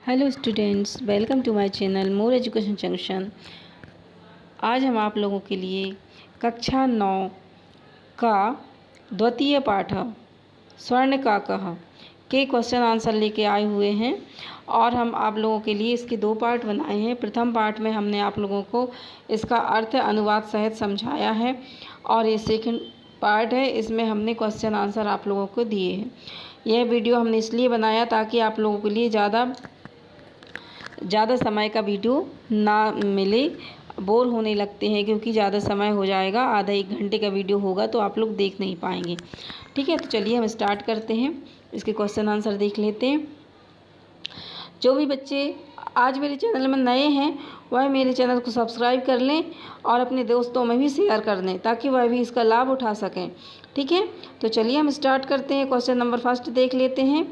Hello students, welcome to my channel more education junction. आज हम आप लोगों के लिए कक्षा 9 का द्वितीय पाठ स्वर्ण काकः के क्वेश्चन आंसर लेके आए हुए हैं और हम आप लोगों के लिए इसके 2 पार्ट बनाए हैं। प्रथम पार्ट में हमने आप लोगों को इसका अर्थ अनुवाद सहित समझाया है और ये सेकंड पार्ट है, इसमें हमने क्वेश्चन आंसर आप लोगों को दिए हैं। यह वीडियो हमने इसलिए बनाया ताकि आप लोगों के लिए ज़्यादा समय का वीडियो ना मिले, बोर होने लगते हैं क्योंकि ज़्यादा समय हो जाएगा, आधा 1 घंटे का वीडियो होगा तो आप लोग देख नहीं पाएंगे। ठीक है, तो चलिए हम स्टार्ट करते हैं, इसके क्वेश्चन आंसर देख लेते हैं। जो भी बच्चे आज मेरे चैनल में नए हैं वह मेरे चैनल को सब्सक्राइब कर लें और अपने दोस्तों में भी शेयर कर दें ताकि वह भी इसका लाभ उठा सकें। ठीक है, तो चलिए हम स्टार्ट करते हैं। क्वेश्चन नंबर 1 देख लेते हैं।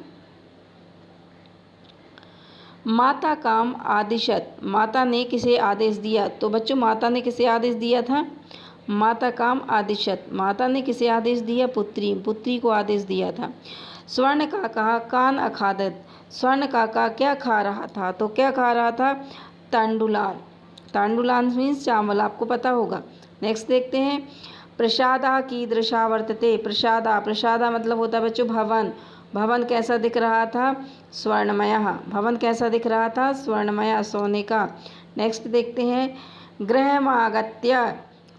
माता काम आदिशत, माता ने किसे आदेश दिया? तो बच्चों माता ने किसे आदेश दिया था? माता काम आदिशत, माता ने किसे आदेश दिया? पुत्री, पुत्री को आदेश दिया था। स्वर्ण काका कान अखादत, स्वर्ण काका क्या खा रहा था? तो क्या खा रहा था? तांडुलान, तांडुलान मीन्स चावल, आपको पता होगा। नेक्स्ट देखते हैं। प्रसादा कीदृशा वर्तते, प्रसादा, प्रसादा मतलब होता है बच्चों भवन, भवन कैसा दिख रहा था? स्वर्णमय, भवन कैसा दिख रहा था? स्वर्णमय, सोने का। नेक्स्ट देखते हैं। गृहमागत्य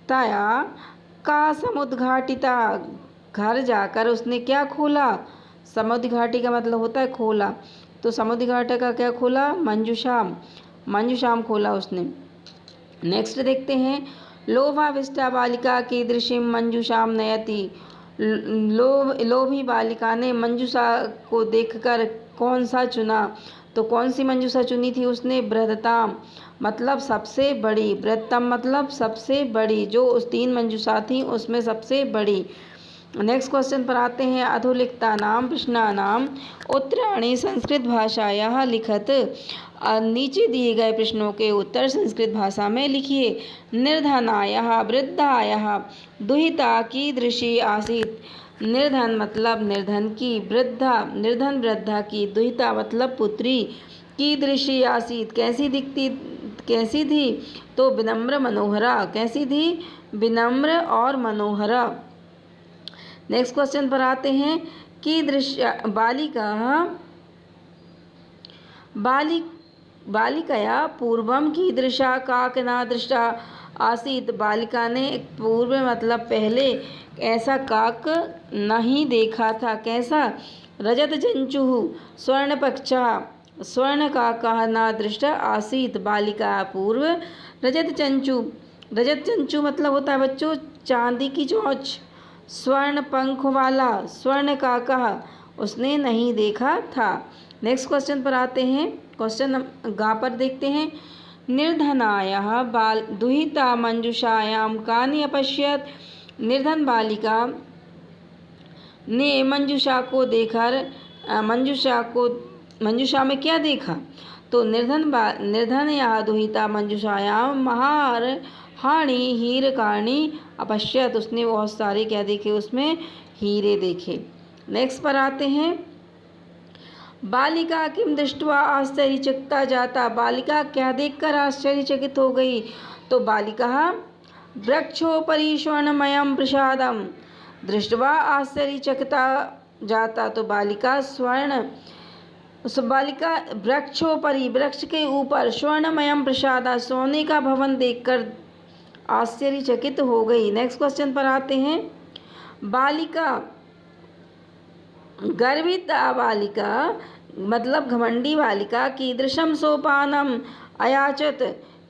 तया का समुद्घाटिता, घर जाकर उसने क्या खोला? समुद्घाटी का मतलब होता है खोला, तो समुद्घाटी का क्या खोला? मंजूषाम, मंजूषाम खोला उसने। नेक्स्ट देखते हैं। लोभाविष्टा बालिका कीदृशीं मंजूषाम नयति, लोभी बालिका ने मंजूषा को देखकर कौन सा चुना? तो कौन सी मंजूषा चुनी थी उसने? बृहत्तम मतलब सबसे बड़ी, बृहत्तम मतलब सबसे बड़ी, जो उस 3 मंजूषा थी उसमें सबसे बड़ी। नेक्स्ट क्वेश्चन पर आते हैं। अधोलिखितानां प्रश्नानां उत्तराणि संस्कृत भाषायाः लिखत, नीचे दिए गए प्रश्नों के उत्तर संस्कृत भाषा में लिखिए। निर्धनायाः वृद्धायाः दुहिता कीदृशी आसीत्, निर्धन मतलब निर्धन की, वृद्धा निर्धन वृद्धा की, दुहिता मतलब पुत्री, कीदृशी आसीत् कैसी दिखती, कैसी थी? तो विनम्र मनोहरा, कैसी थी? विनम्र और मनोहरा। नेक्स्ट क्वेश्चन पर आते हैं। कीदृश बालिका बालिकया पूर्वम कीदृशा काकना दृष्टा आसीत्, बालिका ने पूर्व मतलब पहले ऐसा काक नहीं देखा था। कैसा? रजत जंचुः स्वर्णपक्षः स्वर्ण काकः न दृष्टा आसीत्, बालिका पूर्व रजत चंचु, रजत चंचु मतलब होता है बच्चों चांदी की चोंच, स्वर्ण पंख वाला स्वर्ण काका उसने नहीं देखा था। नेक्स्ट क्वेश्चन पर आते हैं। क्वेश्चन गा पर देखते हैं। निर्धनायाः बाल दुहिता मंजूषायां कानि अपश्यत, निर्धन बालिका ने मंजूषा को देखकर मंजूषा में क्या देखा? तो निर्धनया दुहिता मंजूषायां महार हानि हीरकाणि अपश्यत, उसने बहुत सारे क्या देखे? उसमें हीरे देखे। नेक्स्ट पर आते हैं। बालिका किम दृष्ट्वा आश्चर्यचकिता जाता, बालिका क्या देखकर आश्चर्यचकित हो गई? तो बालिका वृक्षोपरि स्वर्णमयं प्रसादम दृष्ट्वा आश्चर्यचकिता जाता, तो बालिका बालिका वृक्षोपरि वृक्ष के ऊपर स्वर्णमयम प्रसादा सोने का भवन देखकर आश्चर्यचकित हो गई। नेक्स्ट क्वेश्चन पर आते हैं। बालिका गर्विता बालिका मतलब घमंडी बालिका कीदृशम सोपानम अयाचत,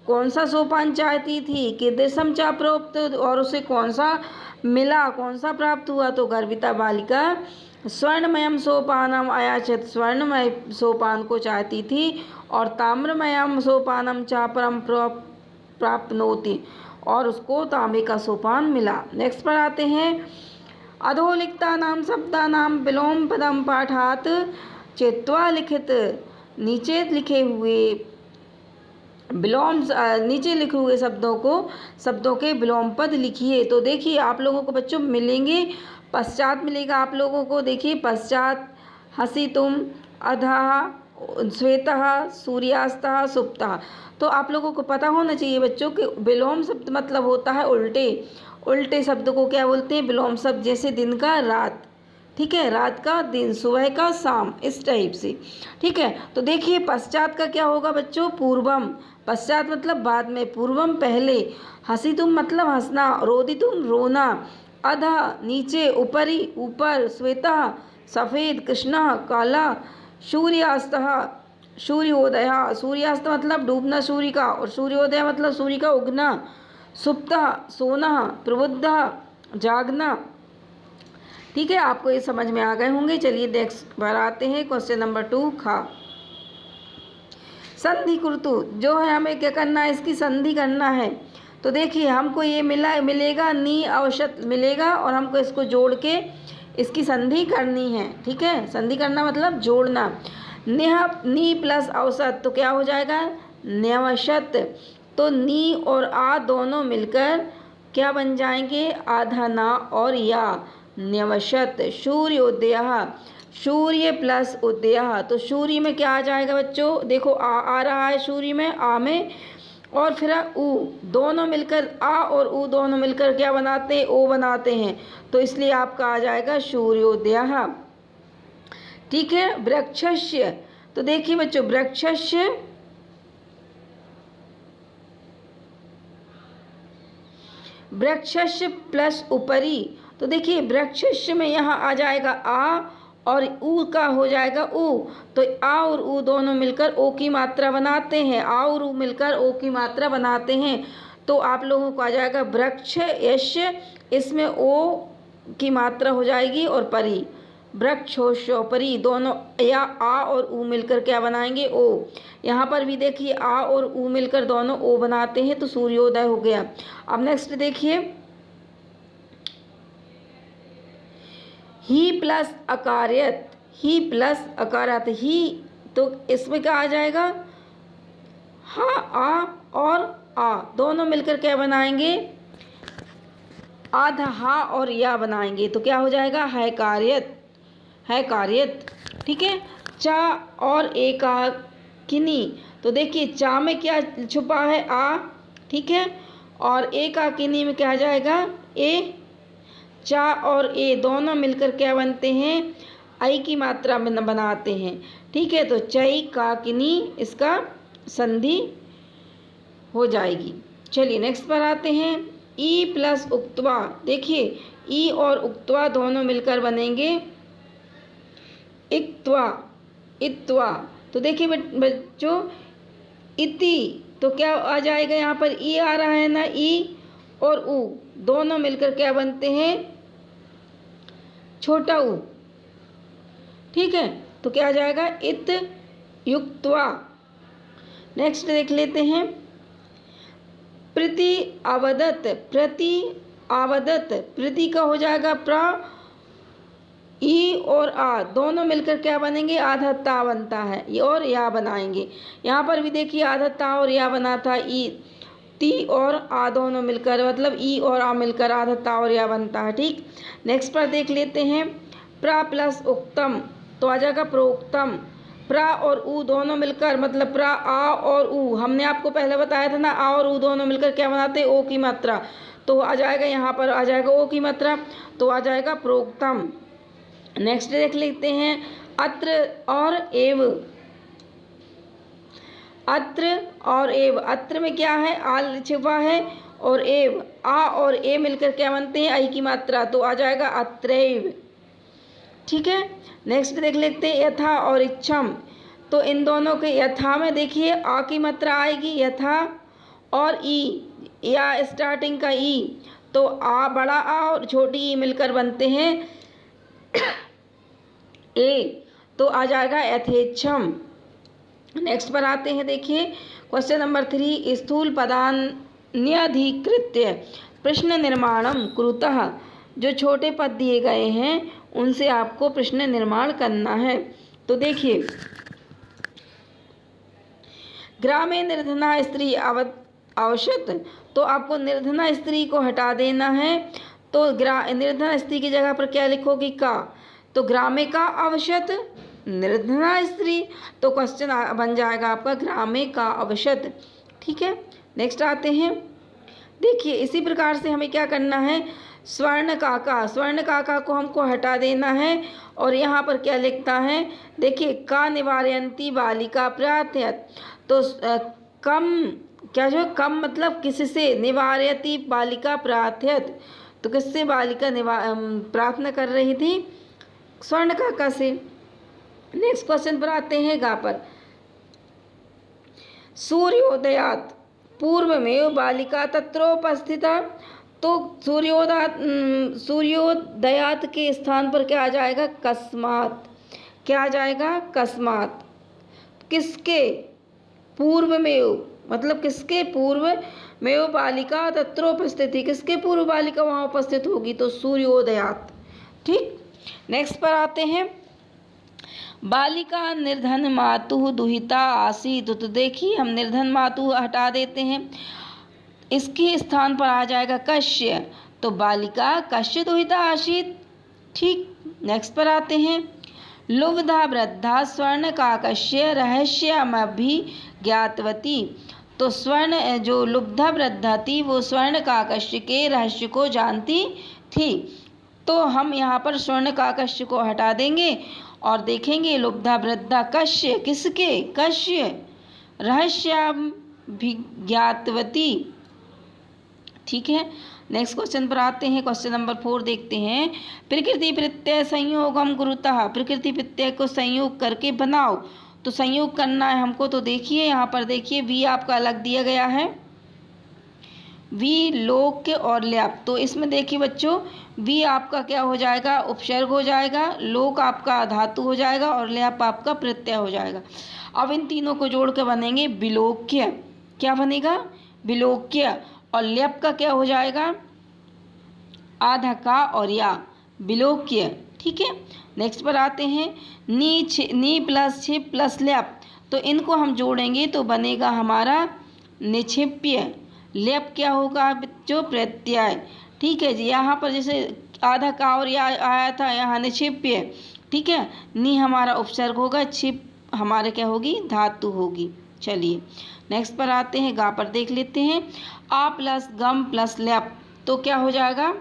कौन सा सोपान चाहती थी? कीदृशम चा प्रोक्त, और उसे कौन सा मिला, कौन सा प्राप्त हुआ? तो गर्विता बालिका स्वर्णमयम सोपानम अयाचत, स्वर्णमय सोपान को चाहती थी, और ताम्रमयम सोपानम चा परम प्राप्नोति, और उसको तांबे का सोपान मिला। नेक्स्ट पर आते हैं। अधोलिखितानां शब्दानां विलोम पदम पाठात् चित्वा लिखित, नीचे लिखे हुए विलोम नीचे लिखे हुए शब्दों के विलोम पद लिखिए। तो देखिए आप लोगों को बच्चों मिलेंगे, पश्चात मिलेगा आप लोगों को। देखिए पश्चात, हसितुम, अधः, श्वेतः, सूर्यास्तः, सुप्तः। तो आप लोगों को पता होना चाहिए बच्चों कि विलोम शब्द मतलब होता है उल्टे। उल्टे शब्द को क्या बोलते हैं? विलोम शब्द। जैसे दिन का रात, ठीक है, रात का दिन, सुबह का शाम, इस टाइप से, ठीक है। तो देखिए पश्चात का क्या होगा बच्चों? पूर्वम। पश्चात मतलब बाद में, पूर्वम पहले। हसितुम मतलब हंसना, रोदितुम रोना, अधः नीचे, ऊपरी ऊपर, श्वेतः सफ़ेद, कृष्णः काला, सूर्यास्तः सूर्योदय, सूर्यास्त मतलब डूबना सूर्य का, और सूर्योदय मतलब सूर्य का उगना, सुप्तः सोना, प्रबुद्धः जागना। ठीक है, आपको ये समझ में आ गए होंगे। चलिए नेक्स्ट बार आते हैं, क्वेश्चन नंबर 2 खा। संधि कुर्तु जो है हमें क्या करना है? इसकी संधि करना है। तो देखिए हमको ये मिलेगा नी अवशत मिलेगा, और हमको इसको जोड़ के इसकी संधि करनी है। ठीक है, संधि करना मतलब जोड़ना। नेह नी प्लस औसत तो क्या हो जाएगा? न्यवशत। तो नी और आ दोनों मिलकर क्या बन जाएंगे? आधा ना और या, न्यवशत। सूर्योदय, सूर्य प्लस उदय, तो सूर्य में क्या आ जाएगा बच्चों? देखो आ रहा है सूर्य में, आ में, और फिर ऊ, दोनों मिलकर आ और ऊ दोनों मिलकर क्या बनाते हैं? ओ बनाते हैं। तो इसलिए आपका आ जाएगा सूर्योदय। ठीक है। वृक्षस्य, तो देखिए बच्चों वृक्षस्य वृक्षस्य प्लस ऊपरी, तो देखिए वृक्षस्य में यहाँ आ जाएगा आ और ऊ का हो जाएगा ऊ। तो आ और ऊ दोनों मिलकर ओ की मात्रा बनाते हैं, आ और ऊ मिलकर ओ की मात्रा बनाते हैं। तो आप लोगों को आ जाएगा वृक्ष यस्य, इसमें ओ की मात्रा हो जाएगी और परी, वृक्षोपरी, दोनों या आ और ऊ मिलकर क्या बनाएंगे? ओ। यहाँ पर भी देखिए आ और ऊ मिलकर दोनों ओ बनाते हैं, तो सूर्योदय हो गया। अब नेक्स्ट देखिए ही प्लस अकार्यत, ही प्लस अकार्यत, ही तो इसमें क्या आ जाएगा? हा आ और आ दोनों मिलकर क्या बनाएंगे? आधा हा और या बनाएंगे, तो क्या हो जाएगा? है कार्यत, है कार्यत। ठीक है। चा और एकाकिनी, तो देखिए चा में क्या छुपा है? आ, ठीक है, और एकाकिनी में क्या आ जाएगा? ए। चा और ए दोनों मिलकर क्या बनते हैं? आई की मात्रा में बनाते हैं। ठीक है, तो चई काकिनी इसका संधि हो जाएगी। चलिए नेक्स्ट पर आते हैं। ई प्लस उक्त्वा, देखिए ई और उक्त्वा दोनों मिलकर बनेंगे इक्त्वा, इत्वा। तो देखिए बच्चों इति, तो क्या आ जाएगा? यहाँ पर ई आ रहा है ना, ई और ऊ दोनों मिलकर क्या बनते हैं? छोटा ऊ। ठीक है, तो क्या आ जाएगा? इत युक्त्वा। नेक्स्ट देख लेते हैं प्रति अवदत, प्रति आवदत, प्रति का हो जाएगा प्र, ई और आ दोनों मिलकर क्या बनेंगे? आधा ता बनता है, ये और या बनाएंगे। यहाँ पर भी देखिए आधा ता और या बना था, ई ती और आ दोनों मिलकर, मतलब ई और आ मिलकर आधा ता और या बनता है। ठीक। नेक्स्ट पर देख लेते हैं प्र प्लस उक्तम, तो आ जाएगा प्रोक्तम। प्र और ऊ दोनों मिलकर, मतलब प्र आ और ऊ, हमने आपको पहले बताया था ना, आ और ऊ दोनों मिलकर क्या बनाते हैं? ओ की मात्रा। तो आ जाएगा यहाँ पर आ जाएगा ओ की मात्रा, तो आ जाएगा प्रोक्तम। नेक्स्ट देख लेते हैं अत्र और एव, अत्र और एव, अत्र में क्या है? आ छिपा है, और एव आ और ए मिलकर क्या बनते हैं? आई की मात्रा, तो आ जाएगा अत्रैव। ठीक है। नेक्स्ट देख लेते हैं यथा और इच्छम, तो इन दोनों के यथा में देखिए आ की मात्रा आएगी यथा, और ई या स्टार्टिंग का ई, तो आ बड़ा आ और छोटी ई मिलकर बनते हैं ए, तो आ जाएगा यथेच्छम। नेक्स्ट पर आते हैं, देखिए क्वेश्चन नंबर 3 स्थूल पदान्यधिकृत्य प्रश्न निर्माणम कुरुतः, जो छोटे पद दिए गए हैं उनसे आपको प्रश्न निर्माण करना है। तो देखिए ग्रामे निर्धना स्त्री आवश्यक, तो आपको निर्धना स्त्री को हटा देना है। तो निर्धना स्त्री की जगह पर क्या लिखोगे? का, तो ग्रामे का आवश्यक निर्धना स्त्री, तो क्वेश्चन बन जाएगा आपका ग्रामे का अवशत। ठीक है, नेक्स्ट आते हैं। देखिए इसी प्रकार से हमें क्या करना है, स्वर्ण काका को हमको हटा देना है और यहाँ पर क्या लिखता है, देखिए का निवारयंती बालिका प्रार्थयत, तो कम क्या जो है, कम मतलब किससे, निवारयती बालिका प्रार्थयत, तो किससे बालिका प्रार्थना कर रही थी, स्वर्ण काका से। नेक्स्ट क्वेश्चन पर आते हैं, गा पर सूर्योदयात पूर्वमेव बालिका तत्रोपस्थिता, तो सूर्योदयात के स्थान पर क्या आ जाएगा, कस्मात, क्या आ जाएगा, कस्मात। किसके, पूर्वमेव, मतलब किसके पूर्व में बालिका तत्रोपस्थिति, किसके पूर्व बालिका वहाँ उपस्थित होगी, तो सूर्योदयात। ठीक, नेक्स्ट पर आते हैं, बालिका निर्धन मातु दुहिता आसीत, तो देखिए हम निर्धन मातु हटा देते हैं, इसके स्थान पर आ जाएगा कश्य, तो बालिका कश्य दुहिता आसीत। ठीक, नेक्स्ट पर आते हैं, लुब्धा वृद्धा स्वर्ण काकस्य रहस्यमभिज्ञातवती, तो स्वर्ण जो लुब्धा वृद्धा थी वो स्वर्ण काकस्य के रहस्य को जानती थी, तो हम यहाँ पर स्वर्ण काकस्य को हटा देंगे और देखेंगे लुब्धा वृद्धा कश्य, किसके, कश्य, रहस्याभिज्ञातवती। ठीक है, नेक्स्ट क्वेश्चन पर आते हैं, क्वेश्चन नंबर 4 देखते हैं, प्रकृति प्रत्यय संयोगम गुरुतः, प्रकृति प्रत्यय को संयोग करके बनाओ, तो संयोग करना है हमको, तो देखिए यहाँ पर देखिए वी आपका अलग दिया गया है, वी लोक और ल्याप, तो इसमें देखिए बच्चों वी आपका क्या हो जाएगा, उपसर्ग हो जाएगा, लोक आपका धातु हो जाएगा और ल्याप आपका प्रत्यय हो जाएगा। अब इन तीनों को जोड़ कर बनेंगे विलोक्य, क्या बनेगा, विलोक्य, और ल्याप का क्या हो जाएगा, आधा का और या, विलोक्य। ठीक है, नेक्स्ट पर आते हैं, नी प्लस छिप प्लस ल्याप, तो इनको हम जोड़ेंगे तो बनेगा हमारा निक्षिप्य, लेप क्या होगा बच्चों, प्रत्यय। ठीक है जी, यहाँ पर जैसे आधा का और या आया था, यहाँ निक्षिप्य। ठीक है, नी हमारा उपसर्ग होगा, छिप हमारे क्या होगी, धातु होगी। चलिए नेक्स्ट पर आते हैं, गा पर देख लेते हैं, आ प्लस गम प्लस लेप, तो क्या हो जाएगा,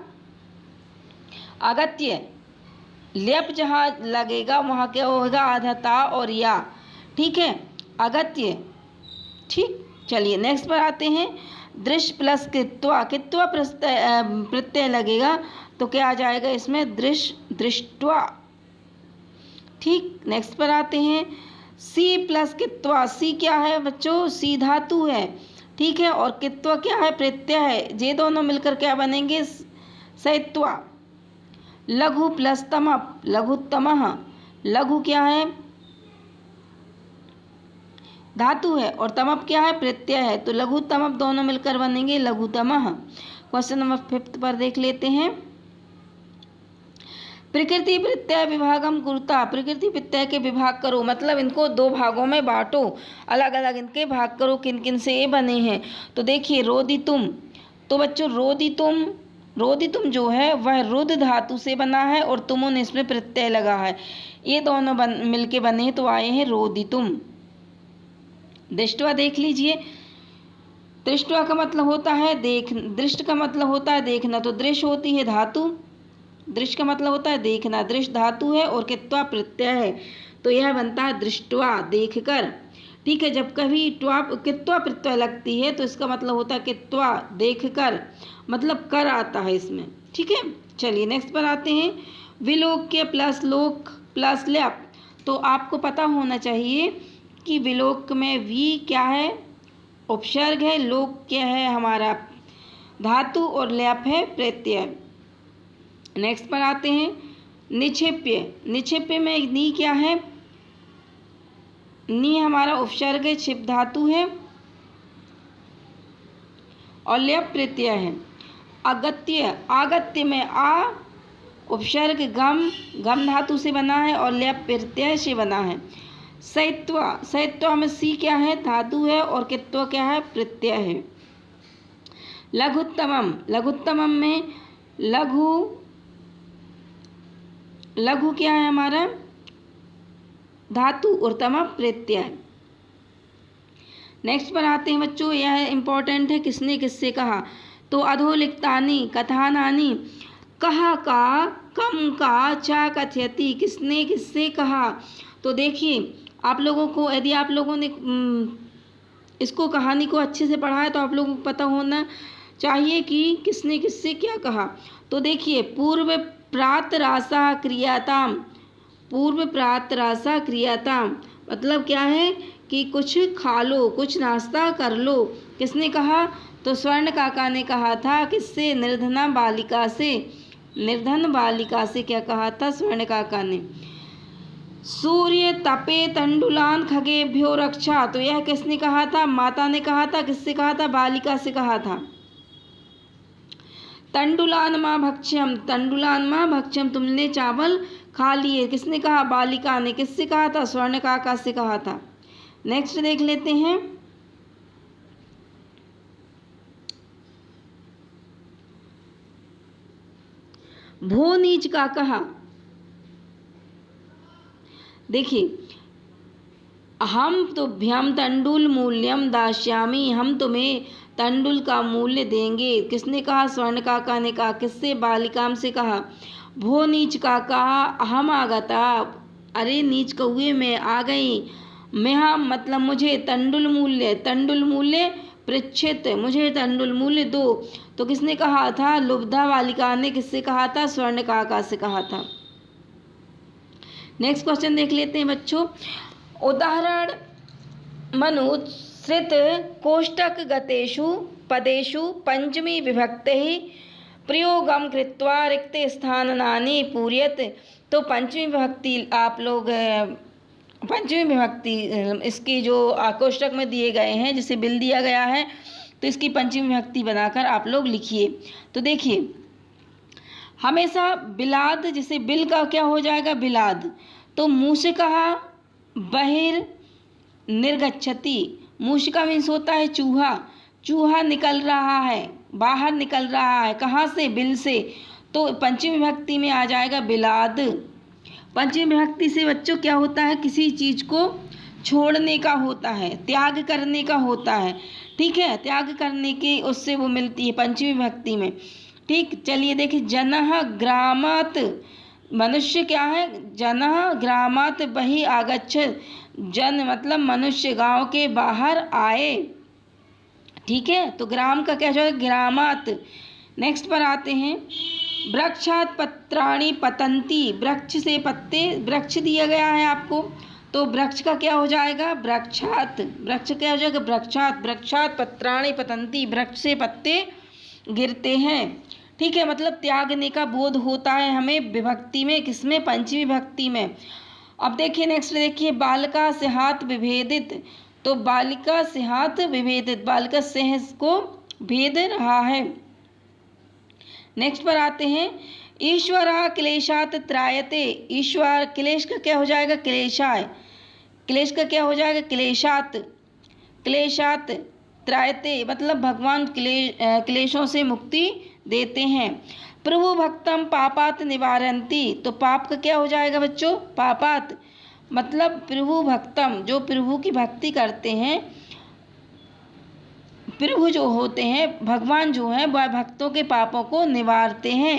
अगत्य, लेप जहाँ लगेगा वहाँ क्या होगा, आधा ता और या। ठीक है, अगत्य। ठीक, चलिए नेक्स्ट पर आते हैं, दृश्य प्लस कृत्वा, कृत्वा प्रत्यय लगेगा तो क्या आ जाएगा इसमें, दृश्य, दृष्ट्वा। ठीक, नेक्स्ट पर आते हैं, सी प्लस कित्वा, सी क्या है बच्चों, सी धातु है। ठीक है, और कित्वा क्या है, प्रत्यय है, ये दोनों मिलकर क्या बनेंगे, सैत्वा। लघु प्लस तमप, लघुत्तमः, लघु क्या है, धातु है और तमप क्या है, प्रत्यय है, तो लघु तमप दोनों मिलकर बनेंगे लघुतमः। क्वेश्चन नंबर 5 पर देख लेते हैं, प्रकृति प्रत्यय विभागम कुरुता, प्रकृति प्रत्यय के विभाग करो, मतलब इनको 2 भागों में बांटो, अलग अलग इनके भाग करो, किन किन से ये बने हैं। तो देखिए रोदितुम, तो बच्चों रोदितुम जो है वह रुद धातु से बना है और तुमुन इसमें प्रत्यय लगा है, ये दोनों मिलके बने हैं तो आए हैं रोदितुम। दृष्टवा देख लीजिए, दृष्टवा का मतलब होता है देख, दृष्ट का मतलब होता है देखना, तो दृश्य होती है धातु, दृश्य का मतलब होता है देखना, दृश्य धातु है और कित्वा प्रत्यय है, तो यह बनता है दृष्टवा, देखकर। ठीक है, जब कभी कित्वा प्रत्यय लगती है तो इसका मतलब होता है कित्वा, देखकर, मतलब कर आता है इसमें। ठीक है, चलिए नेक्स्ट पर आते हैं, विलोक्य प्लस लोक प्लस ल्याप, तो आपको पता होना चाहिए कि विलोक में वी क्या है, उपसर्ग है, लोक क्या है हमारा धातु और ल्याप है प्रत्यय। नेक्स्ट पर आते हैं, निक्षेप्य, निक्षेप्य में नी क्या है, नी हमारा उपसर्ग है, छिप धातु है और ल्याप प्रत्यय है। अगत्य, आगत्य में आ उपसर्ग गम धातु से बना है और ल्याप प्रत्यय से बना है। सैत्वा, सैत्वा में सी क्या है, धातु है और कित्वा क्या है, प्रत्यय है। लघुत्तमम, लघुत्तमम में लघु क्या है हमारा, धातु उत्तम प्रत्यय। नेक्स्ट पर आते हैं बच्चों, यह इम्पोर्टेंट है, किसने किससे कहा। तो अधोलिखितानि कथनानि कहा का कम का चा कथयति, किसने किससे कहा। तो देखिए आप लोगों को, यदि आप लोगों ने इसको कहानी को अच्छे से पढ़ा है तो आप लोगों को पता होना चाहिए कि किसने किससे क्या कहा। तो देखिए पूर्व प्रातरासा क्रियाताम, पूर्व प्रातरासा क्रियाताम मतलब क्या है कि कुछ खा लो, कुछ नाश्ता कर लो, किसने कहा। तो स्वर्ण काका ने कहा था, किससे, निर्धना बालिका से, निर्धन बालिका से क्या कहा था स्वर्ण काका ने। सूर्य तपे तंडुलान खगेभ्यो रक्षा, तो यह किसने कहा था, माता ने कहा था, किससे कहा था, बालिका से कहा था। तंडुलान माँ भक्ष्यम, तंडुलान माँ भक्ष्यम, तुमने चावल खा लिए, किसने कहा, बालिका ने, किससे कहा था, स्वर्ण काका से कहा था। नेक्स्ट देख लेते हैं, भो नीच का कहा। देखिए हम तुभ्यम तंडुल मूल्यम दास्यामी, हम तुम्हें तंडुल का मूल्य देंगे, किसने कहा, स्वर्ण काका ने कहा, किससे, बालिकाम से कहा। भो नीच काका हम आगता, अरे नीच कौए मैं आ गई, मैं मतलब मुझे तंडुल मूल्य, तंडुल मूल्य पृच्छित, मुझे तंडुल मूल्य दो। तो किसने कहा था, लुब्धा बालिका ने, किससे कहा था, स्वर्ण काका से कहा था। नेक्स्ट क्वेश्चन देख लेते हैं बच्चों, उदाहरण मनुसृत कोष्टक गतेषु पदेषु पंचमी विभक्ति प्रयोगम कृत्वा रिक्त स्थानानि पूरयत। तो पंचमी विभक्ति आप लोग, पंचमी विभक्ति इसकी जो कोष्टक में दिए गए हैं, जिसे बिल दिया गया है, तो इसकी पंचमी विभक्ति बनाकर आप लोग लिखिए। तो देखिए हमेशा बिलाद, जिसे बिल का क्या हो जाएगा, बिलाद। तो मूषिकः बहिर् निर्गच्छति, मूषिका मीन्स होता है चूहा, चूहा निकल रहा है, बाहर निकल रहा है, कहाँ से, बिल से। तो पंचमी विभक्ति में आ जाएगा बिलाद। पंचमी विभक्ति से बच्चों क्या होता है, किसी चीज़ को छोड़ने का होता है, त्याग करने का होता है, ठीक है, त्याग करने की उससे वो मिलती है पंचमी विभक्ति में। ठीक, चलिए देखिए, जनः ग्रामात्, मनुष्य क्या है, जनः ग्रामात् बहि आगच्छत्, जन मतलब मनुष्य गांव के बाहर आए, ठीक है। तो ग्राम का क्या हो, ग्रामात्। नेक्स्ट पर आते हैं, वृक्षात् पत्राणि पतन्ति, वृक्ष से पत्ते, वृक्ष दिया गया है आपको, तो वृक्ष का क्या हो जाएगा, वृक्षात्, वृक्ष क्या हो जाएगा, वृक्षात्, वृक्षात् पत्राणि पतन्ति, वृक्ष से पत्ते गिरते हैं, ठीक है। मतलब त्यागने का बोध होता है हमें विभक्ति में, किसमें, पंचमी विभक्ति में। अब देखिए नेक्स्ट देखिए, बालिका से हाथ विभेदित, तो बालिका से हाथ विभेदित, बालिका से को भेद रहा है। नेक्स्ट पर आते हैं, ईश्वरः क्लेशात् त्रायते, ईश्वर क्लेश का क्या हो जाएगा, क्लेशाय, क्लेश का क्या हो जाएगा, क्लेशात्, क्लेशात् त्रायते मतलब भगवान क्लेशों से मुक्ति देते हैं। प्रभु भक्तम पापात निवारंती, तो पाप का क्या हो जाएगा बच्चों, पापात मतलब प्रभु भक्तम, जो प्रभु की भक्ति करते हैं, प्रभु जो होते हैं, भगवान जो हैं, वह भक्तों के पापों को निवारते हैं,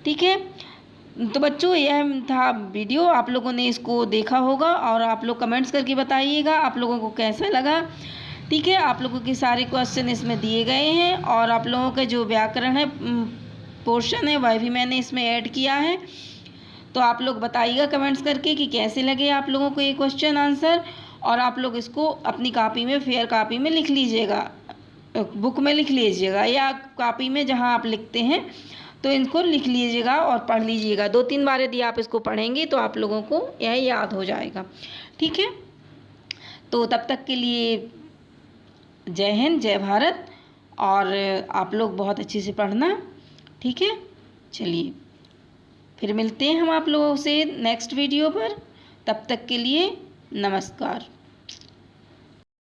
ठीक है। तो बच्चों यह था वीडियो, आप लोगों ने इसको देखा होगा और आप लोग कमेंट्स करके बताइएगा आप लोगों को कैसा लगा, ठीक है। आप लोगों के सारे क्वेश्चन इसमें दिए गए हैं और आप लोगों का जो व्याकरण है पोर्शन है वह भी मैंने इसमें ऐड किया है। तो आप लोग बताइएगा कमेंट्स करके कि कैसे लगे आप लोगों को ये क्वेश्चन आंसर, और आप लोग इसको अपनी कॉपी में, फेयर कॉपी में लिख लीजिएगा, बुक में लिख लीजिएगा या कॉपी में जहाँ आप लिखते हैं तो इनको लिख लीजिएगा और पढ़ लीजिएगा। 2-3 बार यदि आप इसको पढ़ेंगे तो आप लोगों को यह याद हो जाएगा, ठीक है। तो तब तक के लिए जय हिंद, जय भारत, और आप लोग बहुत अच्छे से पढ़ना, ठीक है। चलिए फिर मिलते हैं हम आप लोगों से नेक्स्ट वीडियो पर, तब तक के लिए नमस्कार।